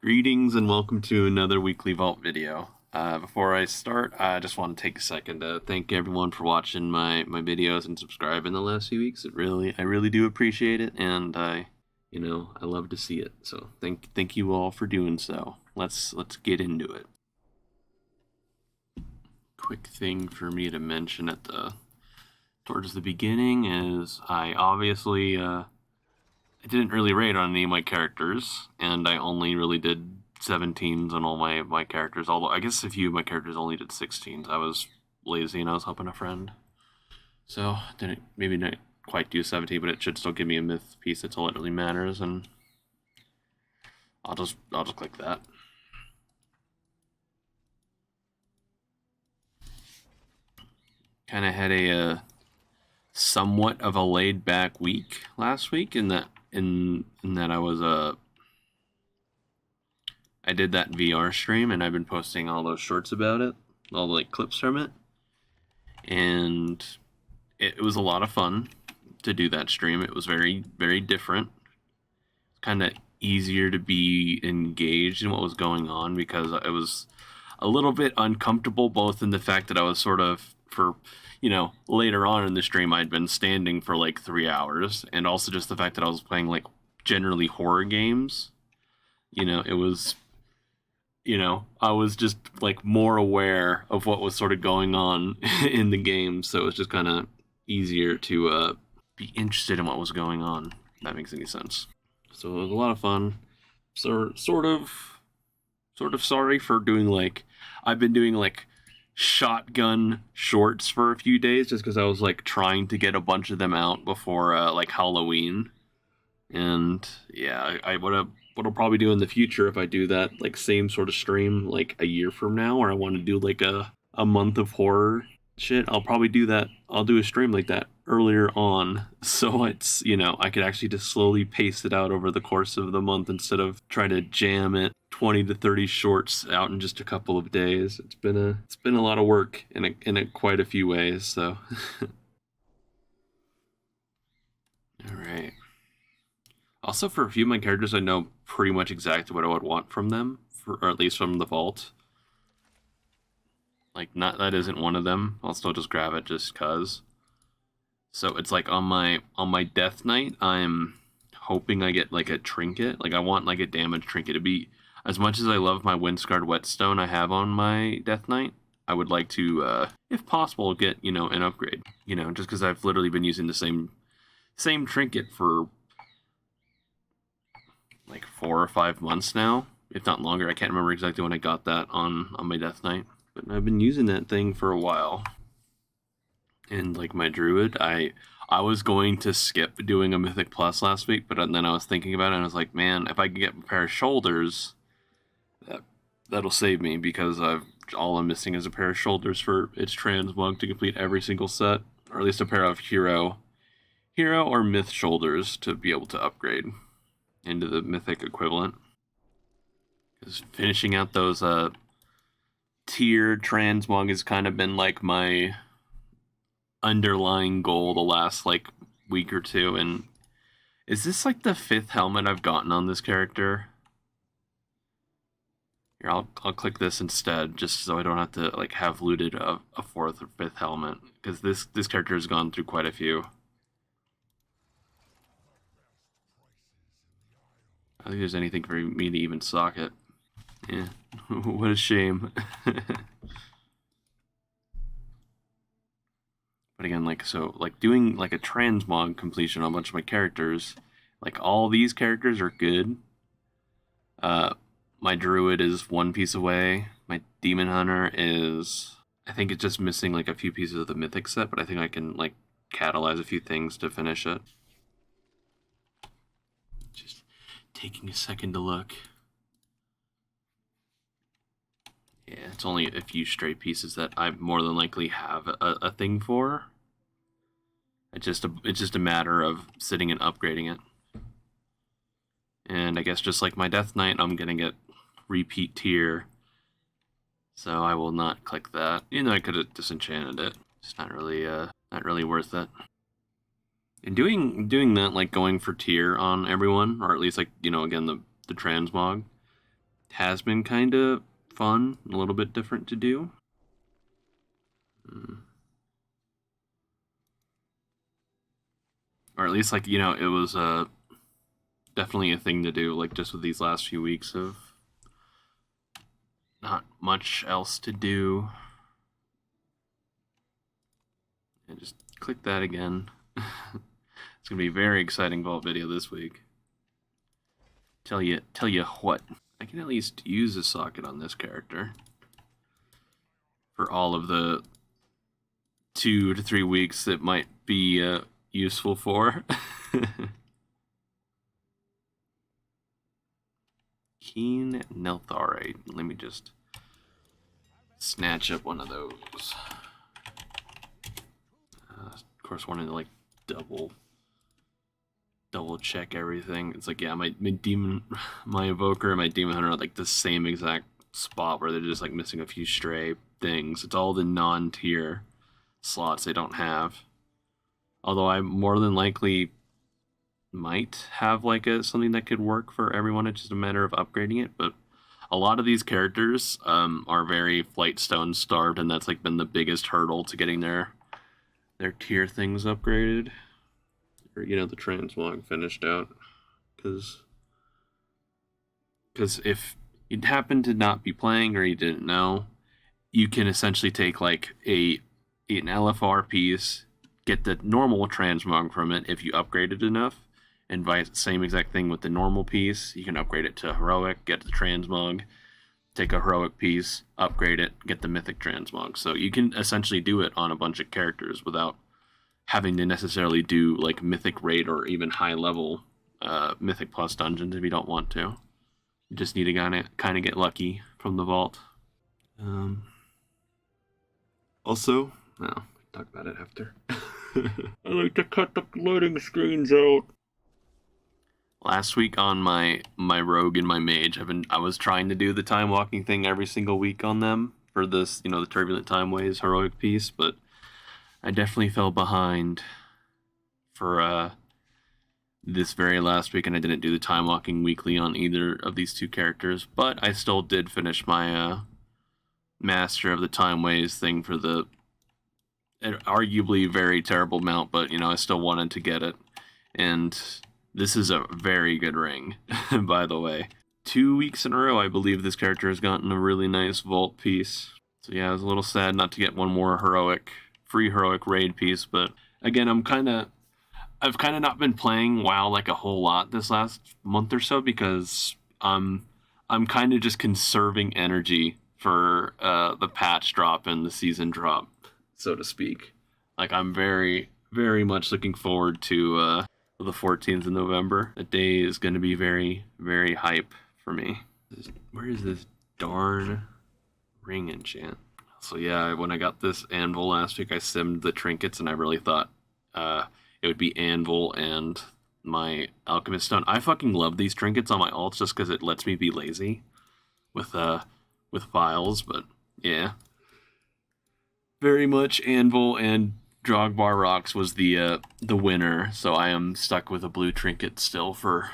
Greetings and welcome to another weekly Vault video. Before I start, I just want to take a second to thank everyone for watching my videos and subscribing the last few weeks. I really do appreciate it, and I love to see it. So thank you all for doing so. Let's get into it. Quick thing for me to mention towards the beginning is I obviously I didn't really rate on any of my characters, and I only really did 17s on all my characters, although I guess a few of my characters only did 16s. I was lazy and I was helping a friend. So, didn't maybe not quite do 17, but it should still give me a myth piece. That's all that really matters, and I'll just click that. Kind of had a somewhat of a laid back week last week in that I did that VR stream, and I've been posting all those shorts about it, all the like clips from it, and it was a lot of fun to do that stream. It was very, very different. Kind of easier to be engaged in what was going on because it was a little bit uncomfortable, both in the fact that I was sort of, later on in the stream I'd been standing for like 3 hours, and also just the fact that I was playing like generally horror games. I was just like more aware of what was sort of going on in the game, so it was just kind of easier to be interested in what was going on, if that makes any sense. So it was a lot of fun. So sort of sorry for I've been doing like shotgun shorts for a few days just because I was like trying to get a bunch of them out before like Halloween. And yeah, what I'll probably do in the future, if I do that like same sort of stream like a year from now, or I want to do like a month of horror shit, I'll probably do that. I'll do a stream like that earlier on, so it's, I could actually just slowly pace it out over the course of the month instead of trying to jam it 20 to 30 shorts out in just a couple of days. It's been a lot of work in quite a few ways, so all right. Also, for a few of my characters, I know pretty much exactly what I would want from them, or at least from the vault. Like, not that isn't one of them. I'll still just grab it just cause. So it's like on my death knight, I'm hoping I get like a trinket. Like I want like a damage trinket to be, as much as I love my Windscarred Whetstone I have on my death knight, I would like to, if possible, get an upgrade. Just because I've literally been using the same trinket for like 4 or 5 months now, if not longer. I can't remember exactly when I got that on my death knight, but I've been using that thing for a while. And like my druid, I was going to skip doing a Mythic Plus last week, but then I was thinking about it and I was like, man, if I can get a pair of shoulders, that'll save me, because all I'm missing is a pair of shoulders for its transmog to complete every single set, or at least a pair of hero or myth shoulders to be able to upgrade into the mythic equivalent. Because finishing out those tiered transmog has kind of been like my underlying goal the last like week or two. And is this like the 5th helmet I've gotten on this character? Here, I'll click this instead, just so I don't have to like have looted a 4th or 5th helmet, because this character has gone through quite a few. I don't think there's anything for me to even sock it. Yeah, what a shame. But again, doing like a transmog completion on a bunch of my characters, like all these characters are good. My druid is 1 piece away. My demon hunter is, I think it's just missing like a few pieces of the mythic set, but I think I can like catalyze a few things to finish it. Just taking a second to look. Yeah, it's only a few stray pieces that I more than likely have a thing for. It's just a matter of sitting and upgrading it. And I guess just like my Death Knight, I'm gonna get repeat tier. So I will not click that. I could have disenchanted it. It's not really worth it. And doing that, like going for tier on everyone, or at least like, again, the transmog, has been kind of fun, a little bit different to do. Or at least, like, you know, it was definitely a thing to do, like, just with these last few weeks of not much else to do. And just click that again. It's gonna be a very exciting vault video this week. Tell you what. I can at least use a socket on this character for all of the 2 to 3 weeks it might be useful for. Keen Nelthare. Let me just snatch up one of those. Of course, wanting to like double check everything. It's like, yeah, my demon, my evoker, and my demon hunter are like the same exact spot where they're just like missing a few stray things. It's all the non-tier slots they don't have. Although I more than likely might have like something that could work for everyone. It's just a matter of upgrading it. But a lot of these characters are very Flightstone starved, and that's like been the biggest hurdle to getting their tier things upgraded, or you know, the transmog finished out. Because if you happen to not be playing or you didn't know, you can essentially take like an LFR piece, get the normal transmog from it if you upgrade it enough, and vice same exact thing with the normal piece. You can upgrade it to heroic, get the transmog, take a heroic piece, upgrade it, get the mythic transmog. So you can essentially do it on a bunch of characters without having to necessarily do like mythic raid or even high level mythic plus dungeons if you don't want to. You just need to kind of get lucky from the vault. Also, no, talk about it after. I like to cut the loading screens out. Last week on my rogue and my mage, I was trying to do the time walking thing every single week on them for this, you know, the turbulent time ways heroic piece, but I definitely fell behind for this very last week, and I didn't do the time walking weekly on either of these two characters. But I still did finish my master of the time ways thing for the arguably very terrible mount, but you know, I still wanted to get it, and this is a very good ring, by the way. 2 weeks in a row, I believe this character has gotten a really nice vault piece. So yeah, I was a little sad not to get one more free heroic raid piece, but again, I've kind of not been playing WoW like a whole lot this last month or so because I'm kind of just conserving energy for the patch drop and the season drop, so to speak. Like, I'm very, very much looking forward to the 14th of November. That day is going to be very, very hype for me. Where is this darn ring enchant? So yeah, when I got this anvil last week, I simmed the trinkets, and I really thought it would be anvil and my alchemist stone. I fucking love these trinkets on my alts just because it lets me be lazy with files. But yeah, very much anvil and Drogbar Rocks was the winner, so I am stuck with a blue trinket still for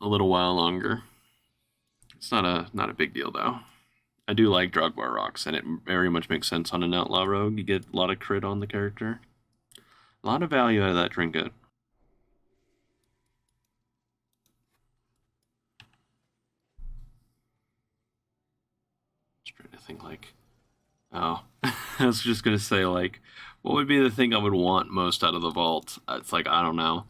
a little while longer. It's not a big deal though. I do like Drogbar Rocks, and it very much makes sense on an outlaw rogue. You get a lot of crit on the character. A lot of value out of that trinket. Just trying to think like, oh, I was just gonna say like, what would be the thing I would want most out of the vault? It's like, I don't know.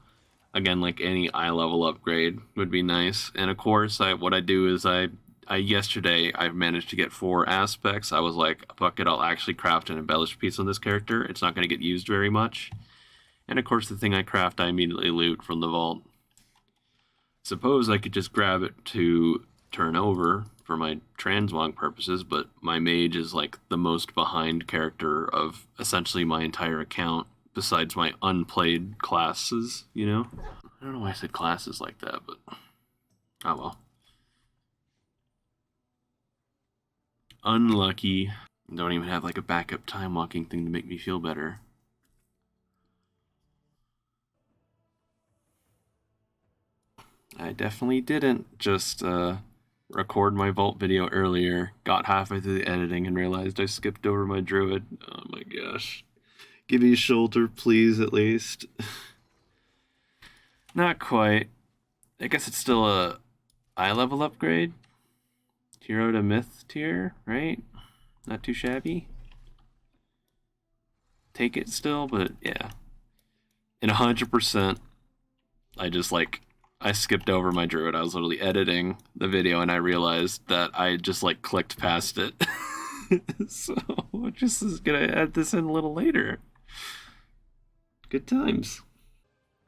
Again, like any eye level upgrade would be nice. And of course, what I do is I yesterday I managed to get 4 aspects. I was like, fuck it, I'll actually craft an embellished piece on this character. It's not going to get used very much. And of course, the thing I craft, I immediately loot from the vault. Suppose I could just grab it to turn over for my transmog purposes, but my mage is like the most behind character of essentially my entire account, besides my unplayed classes, you know? I don't know why I said classes like that, but oh well. Unlucky. Don't even have like a backup time walking thing to make me feel better. I definitely didn't just record my vault video earlier, got halfway through the editing, and realized I skipped over my druid. Oh my gosh. Give me a shoulder, please, at least. Not quite. I guess it's still a eye level upgrade. Hero to myth tier, right? Not too shabby. Take it still, but yeah. And 100%, I skipped over my druid. I was literally editing the video and I realized that I just clicked past it. So I'm just gonna add this in a little later. Good times.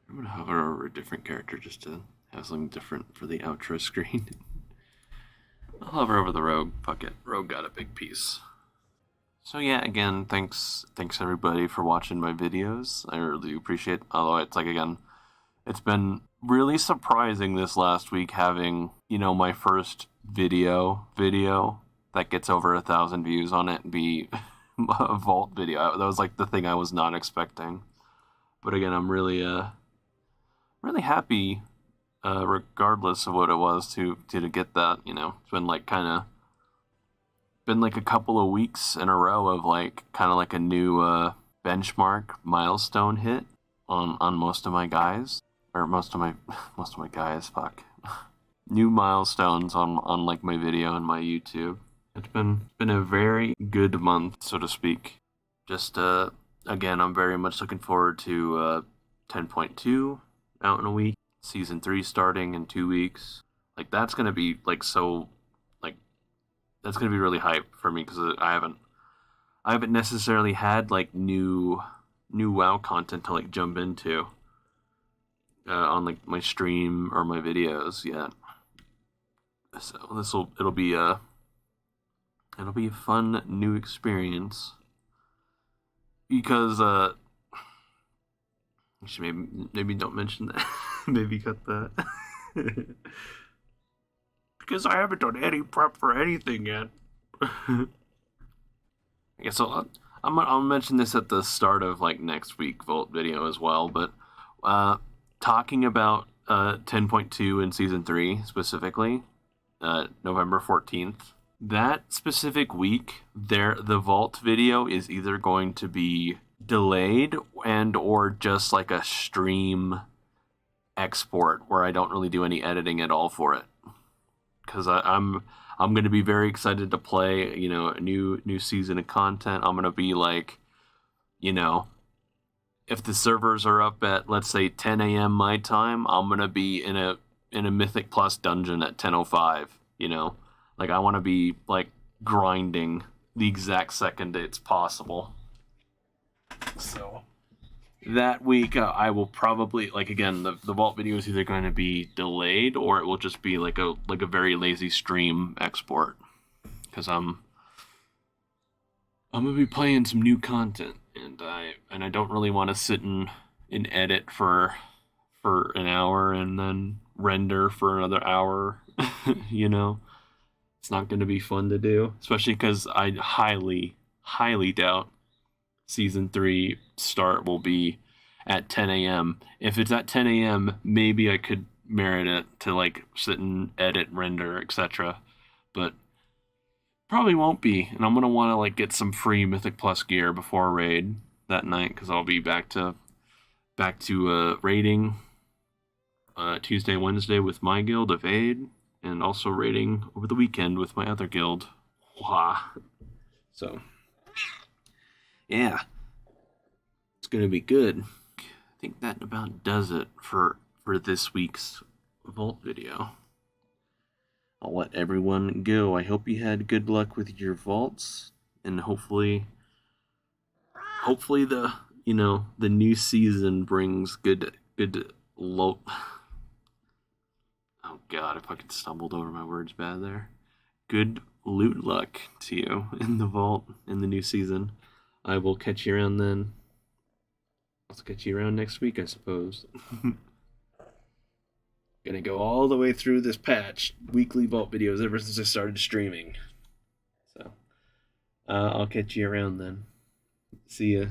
I'm gonna hover over a different character just to have something different for the outro screen. I'll hover over the rogue. Fuck it. Rogue got a big piece. So yeah, again, thanks everybody for watching my videos. I really appreciate it. Although it's been really surprising this last week having, my first video that gets over 1,000 views on it be a vault video. That was the thing I was not expecting. But again, I'm really happy, regardless of what it was to get that. It's been been a couple of weeks in a row of a new benchmark milestone hit on most of my guys, or most of my guys. Fuck, new milestones on my video and my YouTube. It's been a very good month, so to speak. Just again, I'm very much looking forward to 10.2 out in a week. Season 3 starting in 2 weeks. That's gonna be that's gonna be really hype for me because I haven't necessarily had new WoW content to jump into on my stream or my videos yet. So it'll be a fun new experience because maybe don't mention that. Maybe cut that. Because I haven't done any prep for anything yet. I guess I'll mention this at the start of next week Vault video as well. But talking about 10.2 in season 3 specifically, November 14th. That specific week, the Vault video is either going to be delayed and or just a stream export where I don't really do any editing at all for it. Because I'm going to be very excited to play, a new season of content. I'm going to be if the servers are up at, let's say, 10 a.m. my time, I'm going to be in a Mythic Plus dungeon at 10:05, I want to be, grinding the exact second it's possible. So that week, I will probably again the Vault video is either going to be delayed or it will just be a very lazy stream export because I'm gonna be playing some new content and I don't really want to sit and edit for an hour and then render for another hour. It's not going to be fun to do, especially because I highly doubt season 3 start will be at 10 a.m. If it's at 10 a.m., maybe I could merit it to sit and edit, render, etc. But probably won't be, and I'm gonna want to get some free Mythic Plus gear before raid that night because I'll be back to raiding Tuesday, Wednesday with my guild of Aid, and also raiding over the weekend with my other guild. Wah. So yeah, it's gonna be good. I think that about does it for this week's Vault video. I'll let everyone go. I hope you had good luck with your vaults, and hopefully the the new season brings good low. Oh God, I fucking stumbled over my words bad there. Good loot luck to you in the vault in the new season. I will catch you around then. I'll catch you around next week, I suppose. Gonna go all the way through this patch, weekly vault videos ever since I started streaming. So, I'll catch you around then. See ya.